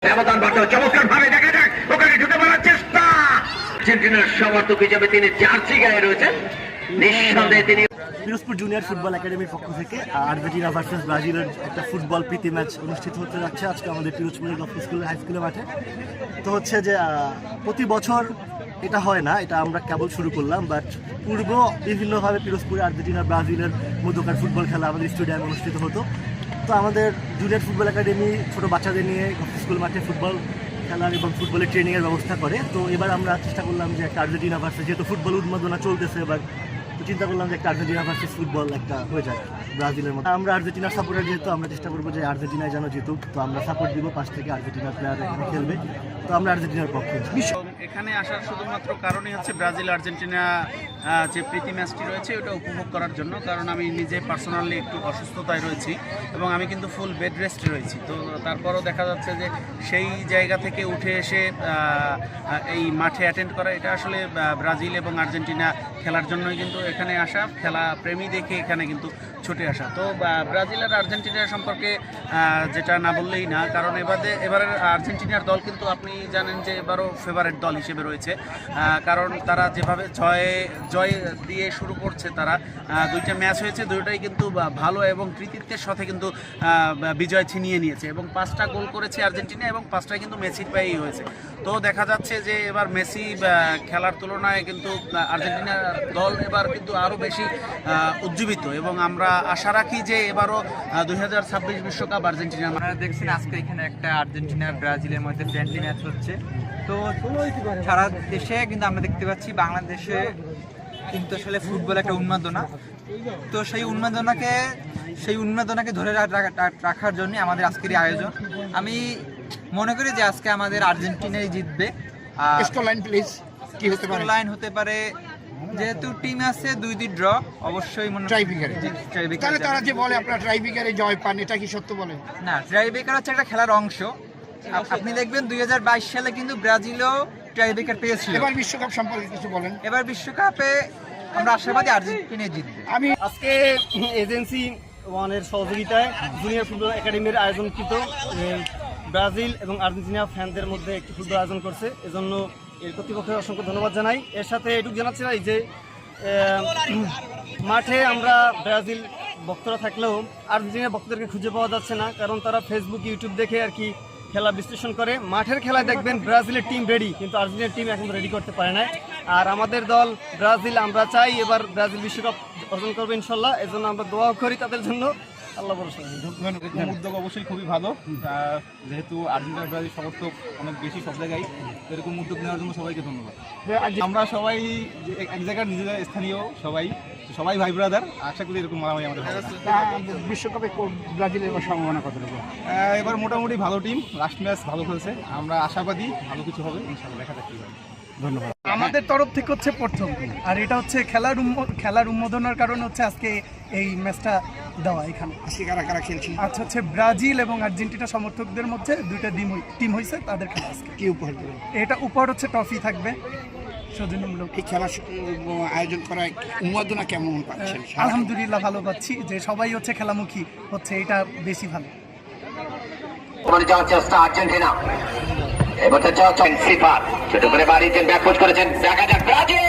ব্যবধান বাড়তে চমৎকার ভাবে দেখা যাক ওখানে ঢুকে পড়ার চেষ্টা। আর্জেন্টিনার সমর্থক হিসেবে তিনি জার্সি গায়ে রয়েছেন, নিঃসন্দেহে তিনি। পিরোজপুর জুনিয়র ফুটবল একাডেমির পক্ষ থেকে আর্জেন্টিনা ভার্সেস ব্রাজিলের একটা ফুটবল প্রীতি ম্যাচ অনুষ্ঠিত হতে যাচ্ছে আজকে আমাদের পিরোজপুরের গভর্নমেন্ট স্কুল হাই স্কুলের মাঠে। তো হচ্ছে যে প্রতি বছর এটা হয় না, এটা আমরা কেবল শুরু করলাম, বাট পূর্ব বিভিন্নভাবে পিরোজপুরে আর্জেন্টিনা ব্রাজিলের মধ্যকার ফুটবল খেলা আমাদের স্টেডিয়ামে অনুষ্ঠিত হতো। তো আমাদের জুনিয়র ফুটবল একাডেমি ছোটো বাচ্চাদের নিয়ে গভর্নমেন্ট স্কুল মাঠে ফুটবল খেলার এবং ফুটবলের ট্রেনিংয়ের ব্যবস্থা করে। তো এবার আমরা চেষ্টা করলাম যে একটা আর্জেন্টিনা ভার্সেস, যেহেতু ফুটবল উন্মাদনা চলতেছে এবার, তো চিন্তা করলাম যে একটা আর্জেন্টিনা ভার্সেস ফুটবল একটা হয়ে যায় ব্রাজিলের মতো। আমরা আর্জেন্টিনার সাপোর্টার, যেহেতু আমরা চেষ্টা করবো যে আর্জেন্টিনায় যেন জিতুক, তো আমরা সাপোর্ট দিব। পাশ থেকে আর্জেন্টিনার প্লেয়ার এখানে খেলবে, তো আমরা আর্জেন্টিনার পক্ষে। এখানে আসার শুধুমাত্র কারণই হচ্ছে ব্রাজিল আর্জেন্টিনা যে প্রীতি ম্যাচটি রয়েছে ওটা উপভোগ করার জন্য, কারণ আমি নিজে পার্সোনালি একটু অসুস্থতায় রয়েছি এবং আমি কিন্তু ফুল বেড রেস্টে রয়েছি। তো তারপরও দেখা যাচ্ছে যে সেই জায়গা থেকে উঠে এসে এই মাঠে অ্যাটেন্ড করা, এটা আসলে ব্রাজিল এবং আর্জেন্টিনা খেলার জন্যই কিন্তু এখানে আসা, খেলা প্রেমী দেখে এখানে কিন্তু ছুটে আসা। তো ব্রাজিল আর আর্জেন্টিনার সম্পর্কে যেটা না বললেই না, কারণ এবারের আর্জেন্টিনার দল কিন্তু আপনি জানেন যে এবারও ফেভারিট দল হিসেবে রয়েছে, কারণ তারা যেভাবে জয় দিয়ে শুরু করছে, তারা দুইটা ম্যাচ হয়েছে, দুটোই কিন্তু ভালো এবং কৃতিত্বের সাথে কিন্তু বিজয় ছিনিয়ে নিয়েছে এবং 5টা গোল করেছে আর্জেন্টিনা এবং 5টাই কিন্তু মেসির পায়েই হয়েছে। তো দেখা যাচ্ছে যে এবার মেসি খেলার তুলনায় কিন্তু আর্জেন্টিনার দল এবার কিন্তু আরও বেশি উজ্জীবিত এবং আমরা আশা রাখি যে এবারও 2026 বিশ্বকাপ আর্জেন্টিনা। আপনারা দেখছেন আজকে এখানে একটা আর্জেন্টিনা ব্রাজিলের মধ্যে ফ্রেন্ডলি ম্যাচ হচ্ছে। তো সারা দেশে কিন্তু আমরা দেখতে পাচ্ছি বাংলাদেশে কিন্তু আসলে ফুটবল একটা উন্মাদনা। তো সেই উন্মাদনাকে ধরে রাখার জন্য আমাদের আজকের এই আয়োজন। আমি মনে করি যে আজকে আমাদের আর্জেন্টিনাই জিতবে। লাইন হতে পারে, যেহেতু টিম আছে 2-2 ড্র, অবশ্যই মনে ট্রাইব্রেকারে। তাহলে তারা যে বলে আপনারা ট্রাইব্রেকারে জয় পান, এটা কি সত্য বলে? না, ট্রাইব্রেকার হচ্ছে একটা খেলার অংশ। আপনি দেখবেন 2022 সালে কিন্তু ব্রাজিলও ট্রাইব্রেকার পেয়েছিল। এবার বিশ্বকাপ সম্পর্কে কিছু বলেন। এবার বিশ্বকাপে আমরা আশাবাদী আর্জেন্টিনা জিতবে। আমি আজকে এজেন্সি ওয়ানের সহযোগিতায় জুনিয়র ফুটবল একাডেমির আয়োজনকৃত ব্রাজিল এবং আর্জেন্টিনা ফ্যানদের মধ্যে একটি ফুটবল আয়োজন করছে, এজন্য এর কর্তৃপক্ষের অসংখ্য ধন্যবাদ জানাই। এর সাথে এটুকু জানাচ্ছি না যে মাঠে আমরা ব্রাজিল ভক্তরা থাকলেও আর্জেন্টিনা ভক্তদেরকে খুঁজে পাওয়া যাচ্ছে না, কারণ তারা ফেসবুক ইউটিউব দেখে আর কি খেলা বিশ্লেষণ করে। মাঠের খেলায় দেখবেন ব্রাজিলের টিম রেডি, কিন্তু আর্জেন্টিনার টিম এখন রেডি করতে পারে না। আর আমাদের দল ব্রাজিল, আমরা চাই এবার ব্রাজিল বিশ্বকাপ অর্জন করবে ইনশাল্লাহ, এজন্য আমরা দোয়া করি তাদের জন্য। আল্লাহ ভরসা। উদ্যোগ অবশ্যই খুবই ভালো, যেহেতু আর্জেন্টিনা ব্রাজিল সমর্থক অনেক বেশি সব জায়গায়, এরকম উদ্যোগ নেওয়ার জন্য সবাইকে ধন্যবাদ। আমরা সবাই এক জায়গার নিজেরা স্থানীয় সবাই ভাই ব্রাদার, আশা করি এরকম মারামারি আমাদের বিশ্বকাপে ব্রাজিলের সম্ভাবনা কতটুকু? এবার মোটামুটি ভালো টিম, লাস্ট ম্যাচ ভালো খেলছে, আমরা আশাবাদী ভালো কিছু হবে ইনশাআল্লাহ, দেখা যাক কি হয়। ধন্যবাদ। আমাদের তরফ থেকে হচ্ছে প্রথম, আর এটা হচ্ছে খেলার উন্মোদনার কারণে হচ্ছে আজকে এই ম্যাচটা দেওয়া এখানে। আজকে কারা কারা খেলছি? আচ্ছা, হচ্ছে ব্রাজিল এবং আর্জেন্টিনা সমর্থকদের মধ্যে 2টা টিম হয়েছে, তাদের খেলা আজকে। কি উপহার দেবেন? এটা উপহার হচ্ছে ট্রফি থাকবে সৌজন্যমূলক। এই খেলা আয়োজন করায় উন্মাদনা কেমন পাচ্ছেন? আলহামদুলিল্লাহ ভালো পাচ্ছি, যে সবাই হচ্ছে খেলামুখী হচ্ছে, এটা বেশি ভালো। যাওয়ার চেষ্টা আর্জেন্টিনা, এবার যাওয়া ছোট করে বাড়িতে ব্যাকফুট করেছেন, দেখা যাক ব্রাজিল।